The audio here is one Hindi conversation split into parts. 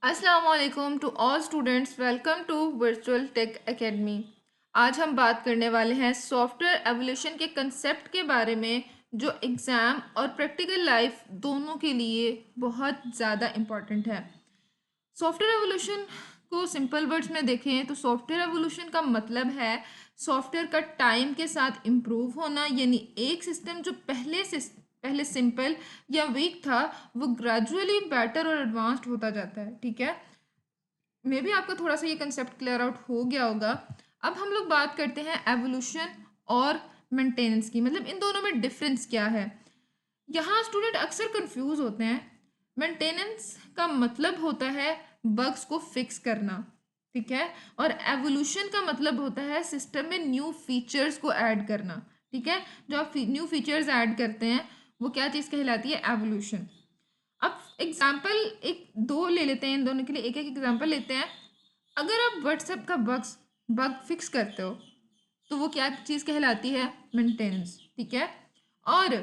अस्सलाम वालेकुम to all students, welcome to virtual tech academy. आज हम बात करने वाले हैं सॉफ्टवेयर एवोल्यूशन के कंसेप्ट के बारे में, जो एग्ज़ाम और प्रैक्टिकल लाइफ दोनों के लिए बहुत ज़्यादा इम्पॉर्टेंट है। सॉफ्टवेयर एवोल्यूशन को सिंपल वर्ड्स में देखें तो सॉफ्टवेयर एवोल्यूशन का मतलब है सॉफ्टवेयर का टाइम के साथ इम्प्रूव होना, यानी एक सिस्टम जो पहले सिंपल या वीक था वो ग्रेजुअली बेटर और एडवांस्ड होता जाता है। ठीक है, मे बी आपका थोड़ा सा ये कंसेप्ट क्लियर आउट हो गया होगा। अब हम लोग बात करते हैं एवोल्यूशन और मेंटेनेंस की, मतलब इन दोनों में डिफरेंस क्या है। यहाँ स्टूडेंट अक्सर कंफ्यूज होते हैं। मेंटेनेंस का मतलब होता है बग्स को फिक्स करना, ठीक है, और एवोल्यूशन का मतलब होता है सिस्टम में न्यू फीचर्स को ऐड करना। ठीक है, जो आप न्यू फीचर्स ऐड करते हैं वो क्या चीज़ कहलाती है? एवोल्यूशन। अब एग्जाम्पल एक दो ले लेते हैं, इन दोनों के लिए एक एक एग्जाम्पल लेते हैं। अगर आप व्हाट्सएप का बग फिक्स करते हो तो वो क्या चीज़ कहलाती है? मेंटेनेंस। ठीक है, और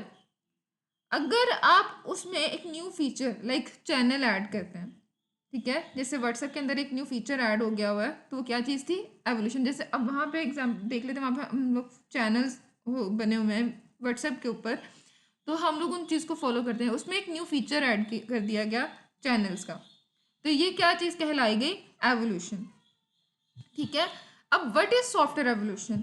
अगर आप उसमें एक new feature like channel add करते हैं, ठीक है, जैसे व्हाट्सएप के अंदर एक न्यू फीचर ऐड हो गया हुआ है तो वो क्या चीज़ थी? एवोल्यूशन। जैसे अब वहाँ पे एग्जाम देख लेते हैं, वहाँ पे हम लोग चैनल्स वो बने हुए हैं व्हाट्सएप के ऊपर, तो हम लोग उन चीज़ को फॉलो करते हैं, उसमें एक न्यू फीचर ऐड कर दिया गया चैनल्स का, तो ये क्या चीज़ कहलाई गई? एवोल्यूशन। ठीक है, अब व्हाट इज सॉफ्टवेयर एवोल्यूशन?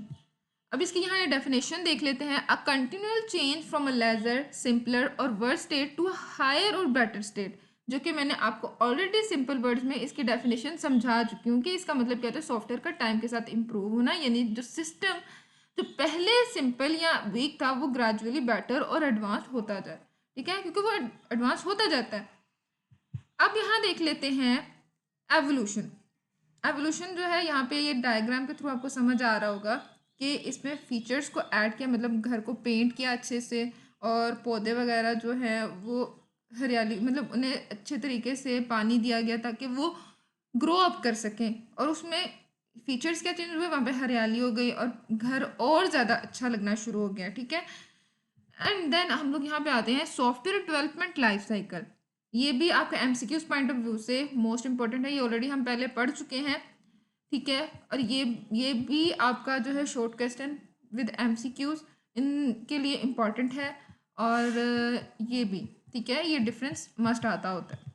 अब इसकी यहाँ ये डेफिनेशन देख लेते हैं। A continual change from a lesser simpler or worse state to a higher or better state, जो कि मैंने आपको ऑलरेडी सिंपल वर्ड्स में इसकी डेफिनेशन समझा चुकी हूँ कि इसका मतलब क्या होता है? सॉफ्टवेयर का टाइम के साथ इम्प्रूव होना, यानी जो सिस्टम जो पहले सिंपल या वीक था वो ग्रेजुअली बेटर और एडवांस होता जाए। ठीक है, क्योंकि वो एडवांस होता जाता है। अब यहाँ देख लेते हैं एवोल्यूशन। एवोल्यूशन जो है, यहाँ पे ये डायग्राम के थ्रू आपको समझ आ रहा होगा कि इसमें फीचर्स को ऐड किया, मतलब घर को पेंट किया अच्छे से, और पौधे वगैरह जो है वो हरियाली, मतलब उन्हें अच्छे तरीके से पानी दिया गया ताकि वो ग्रो अप कर सकें, और उसमें फीचर्स क्या चेंज हुए? वहाँ पे हरियाली हो गई और घर और ज़्यादा अच्छा लगना शुरू हो गया। ठीक है, एंड देन हम लोग यहाँ पे आते हैं सॉफ्टवेयर डेवलपमेंट लाइफ साइकिल। ये भी आपका एमसीक्यूज पॉइंट ऑफ व्यू से मोस्ट इंपॉर्टेंट है, ये ऑलरेडी हम पहले पढ़ चुके हैं। ठीक है, और ये भी आपका जो है शॉर्ट क्वेश्चन विद एमसीक्यूज इनके लिए इम्पॉर्टेंट है, और ये भी ठीक है, ये डिफरेंस मस्ट आता होता है।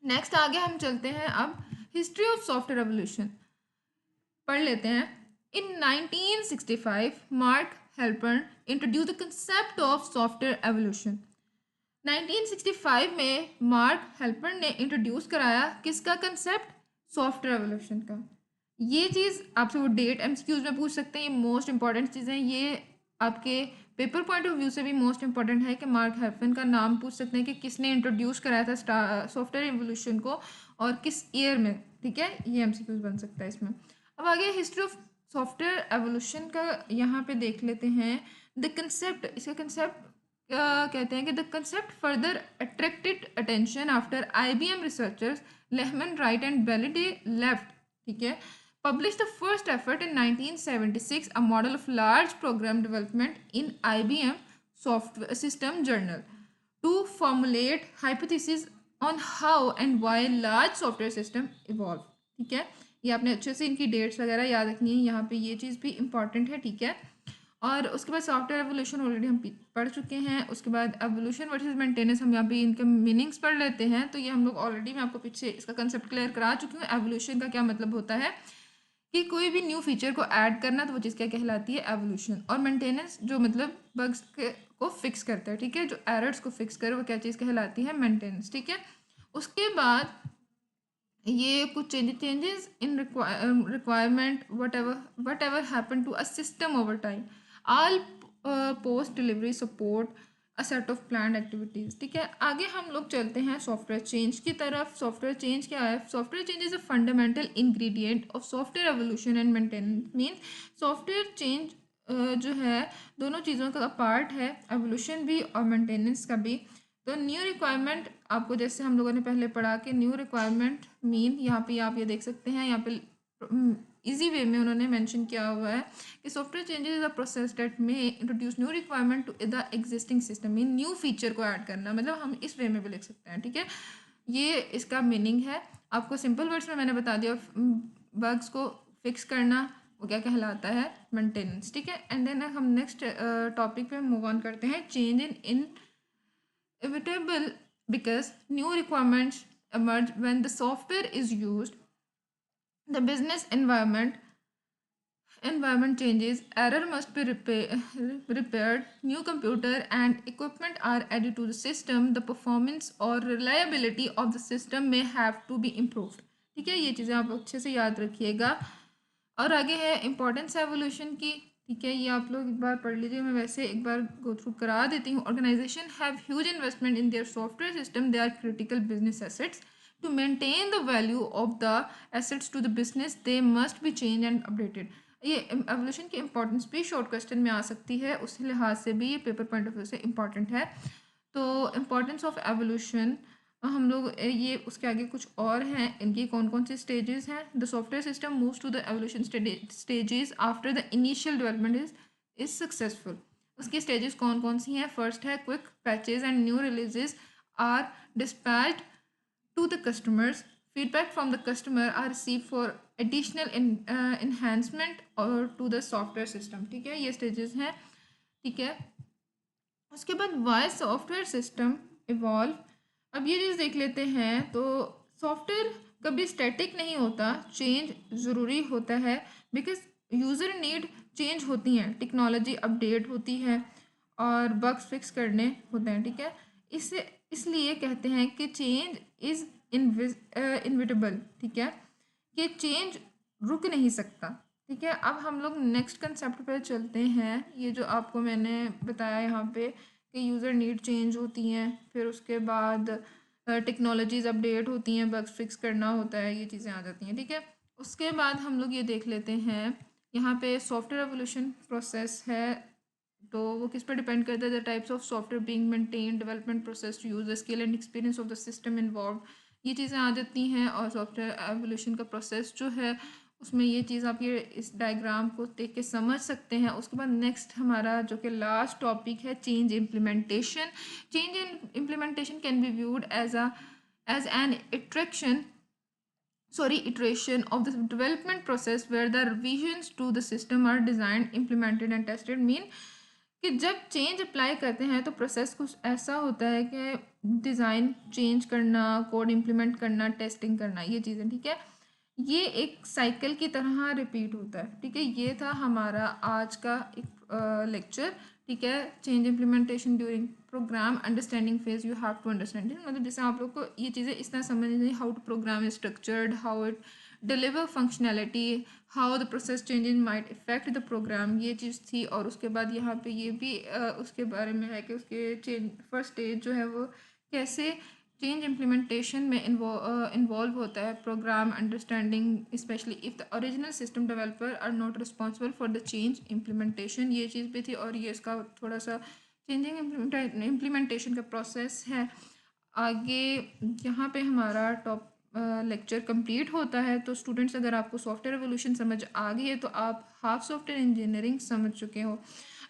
नेक्स्ट आगे हम चलते हैं, अब हिस्ट्री ऑफ सॉफ्टवेयर एवोल्यूशन पढ़ लेते हैं। In 1965 Mark Halpern introduce the concept of software evolution. 1965 में मार्क हेल्पर्न ने इंट्रोड्यूस कराया किसका कंसेप्ट? सॉफ्टवेयर एवोल्यूशन का। ये चीज़ आपसे वो डेट एमसीक्यूज में पूछ सकते हैं, ये मोस्ट इंपॉर्टेंट चीज़ें, ये आपके पेपर पॉइंट ऑफ व्यू से भी मोस्ट इंपॉर्टेंट है कि मार्क हेल्पर्न का नाम पूछ सकते हैं कि किसने इंट्रोड्यूस कराया था सॉफ्टवेयर एवोल्यूशन को और किस ईयर में। ठीक है, ये एमसीक्यूज बन सकता है इसमें। अब आगे हिस्ट्री ऑफ सॉफ्टवेयर एवोल्यूशन का यहाँ पे देख लेते हैं। द कंसेप्ट, इसका कंसेप्ट कहते हैं कि the concept further attracted attention after IBM researchers Lehman right and Belady left, ठीक है, published the first effort in 1976, a model of large program development in IBM software system journal, to formulate hypotheses on how and why large software system evolve। ठीक है, ये आपने अच्छे से इनकी डेट्स वगैरह याद रखनी है, यहाँ पे ये चीज़ भी इंपॉर्टेंट है। ठीक है, और उसके बाद सॉफ्टवेयर एवोल्यूशन ऑलरेडी हम पढ़ चुके हैं। उसके बाद एवोल्यूशन वर्सेस मेंटेनेंस हम यहाँ पे इनके मीनिंग्स पढ़ लेते हैं। तो ये हम लोग ऑलरेडी, मैं आपको पीछे इसका कंसेप्ट क्लियर करा चुकी हूँ। एवोल्यूशन का क्या मतलब होता है कि कोई भी न्यू फीचर को ऐड करना, तो वो चीज़ क्या कहलाती है? एवोल्यूशन। और मेंटेनेंस जो मतलब बग्स को फिक्स करता है, ठीक है, जो एरर्स को फिक्स करे, वो क्या चीज़ कहलाती है? मेंटेनेंस। ठीक है, उसके बाद ये कुछ changes in requirement whatever happen to a system over time, all post delivery support a set of plan activities. ठीक है, आगे हम लोग चलते हैं सॉफ्टवेयर चेंज की तरफ। सॉफ्टवेयर चेंज क्या है? Software change is a fundamental ingredient of software evolution and maintenance. Means software change जो है दोनों चीज़ों का पार्ट है, एवोल्यूशन भी और मेंटेनेंस का भी। तो न्यू रिक्वायरमेंट आपको, जैसे हम लोगों ने पहले पढ़ा कि न्यू रिक्वायरमेंट मीन, यहाँ पे आप ये देख सकते हैं, यहाँ पे इजी वे में उन्होंने मेंशन किया हुआ है कि software changes is a process that में introduce new requirement to the existing system. Mean new feature को ऐड करना, मतलब हम इस वे में भी लिख सकते हैं। ठीक है, ये इसका मीनिंग है। आपको सिंपल वर्ड्स में मैंने बता दिया। बग्स को फिक्स करना वो क्या कहलाता है, मेंटेनेंस, ठीक है। एंड देन हम नेक्स्ट टॉपिक पे मूव ऑन करते हैं। Change in inevitable because new requirements emerge when the software is used, the business environment changes, error must be repaired, new computer and equipment are added to the system, the performance or reliability of the system may have to be improved। ठीक है, ये चीज़ें आप अच्छे से याद रखिएगा। और आगे है इम्पोर्टेंस एवोल्यूशन की। ठीक है, ये आप लोग एक बार पढ़ लीजिए, मैं वैसे एक बार गो थ्रू करा देती हूँ। Organisation have huge investment in their software system, they are critical business assets. To maintain the value of the assets to the business, they must be changed and updated। ये एवोल्यूशन की इंपॉर्टेंस भी शॉर्ट क्वेश्चन में आ सकती है, उस लिहाज से भी ये पेपर पॉइंट ऑफ व्यू से इम्पॉर्टेंट है। तो इम्पॉर्टेंस ऑफ एवोल्यूशन हम लोग ये उसके आगे कुछ और हैं, इनकी कौन कौन सी स्टेजेस हैं। The software system moves to the evolution stages after the initial development is successful. उसकी स्टेजेस कौन कौन सी हैं। फर्स्ट है quick patches and new releases are dispatched to the customers, feedback from the customer are received for additional enhancement or to the software system। ठीक है, ये stages हैं। ठीक है, उसके बाद वाई सॉफ्टवेयर सिस्टम इवॉल्व। अब ये चीज़ देख लेते हैं। तो सॉफ्टवेयर कभी स्टैटिक नहीं होता, चेंज ज़रूरी होता है। बिकॉज यूज़र नीड चेंज होती हैं, टेक्नोलॉजी अपडेट होती है और बग्स फिक्स करने होते हैं। ठीक है, इससे इसलिए कहते हैं कि चेंज इज़ इनविटेबल। ठीक है, कि चेंज रुक नहीं सकता। ठीक है, अब हम लोग नेक्स्ट कंसेप्ट पे चलते हैं। ये जो आपको मैंने बताया यहाँ पे कि यूज़र नीड चेंज होती हैं, फिर उसके बाद टेक्नोलॉजीज़ अपडेट होती हैं, बग्स फिक्स करना होता है, ये चीज़ें आ जाती हैं। ठीक है, उसके बाद हम लोग ये देख लेते हैं यहाँ पे सॉफ्टवेयर एवोल्यूशन प्रोसेस है। तो वो किस पर डिपेंड करता है। The types of software being maintain, development process to use, skill and experience of the system involve, ये चीज़ें आ जाती हैं। और सॉफ्टवेयर एवोल्यूशन का प्रोसेस जो है उसमें ये चीज़ आप ये इस डायग्राम को देख के समझ सकते हैं। उसके बाद नेक्स्ट हमारा जो कि लास्ट टॉपिक है, change implementation. Change in implementation can be viewed as an iteration of the development process where the revisions to the system are designed, implemented and tested। Mean कि जब चेंज अप्लाई करते हैं तो प्रोसेस कुछ ऐसा होता है कि डिज़ाइन चेंज करना, कोड इम्प्लीमेंट करना, टेस्टिंग करना, ये चीज़ें। ठीक है, ये एक साइकिल की तरह रिपीट होता है। ठीक है, ये था हमारा आज का एक लेक्चर। ठीक है, change implementation during program understanding phase, you have to understand it. मतलब जैसे आप लोग को ये चीज़ें इस तरह समझनी, how to program is structured, how it deliver functionality, how the process changes might effect the program, ये चीज़ थी। और उसके बाद यहाँ पे ये भी उसके बारे में है कि उसके चेंज फर्स्ट स्टेज जो है वो कैसे चेंज इम्प्लीमेंटेशन में इन्वॉल्व होता है। Program understanding specially if the original system developer are not responsible for the change implementation, ये चीज़ भी थी। और ये इसका थोड़ा सा चेंजिंग इम्प्लीमेंटेशन का प्रोसेस है। आगे यहाँ पे हमारा टॉप लेक्चर कंप्लीट होता है। तो स्टूडेंट्स, अगर आपको सॉफ्टवेयर एवोल्यूशन समझ आ गई है तो आप हाफ सॉफ्टवेयर इंजीनियरिंग समझ चुके हो।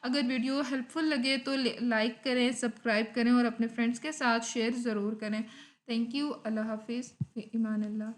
अगर वीडियो हेल्पफुल लगे तो लाइक करें, सब्सक्राइब करें और अपने फ्रेंड्स के साथ शेयर ज़रूर करें। Thank you. अल्लाह हाफिज़, ईमान अल्लाह।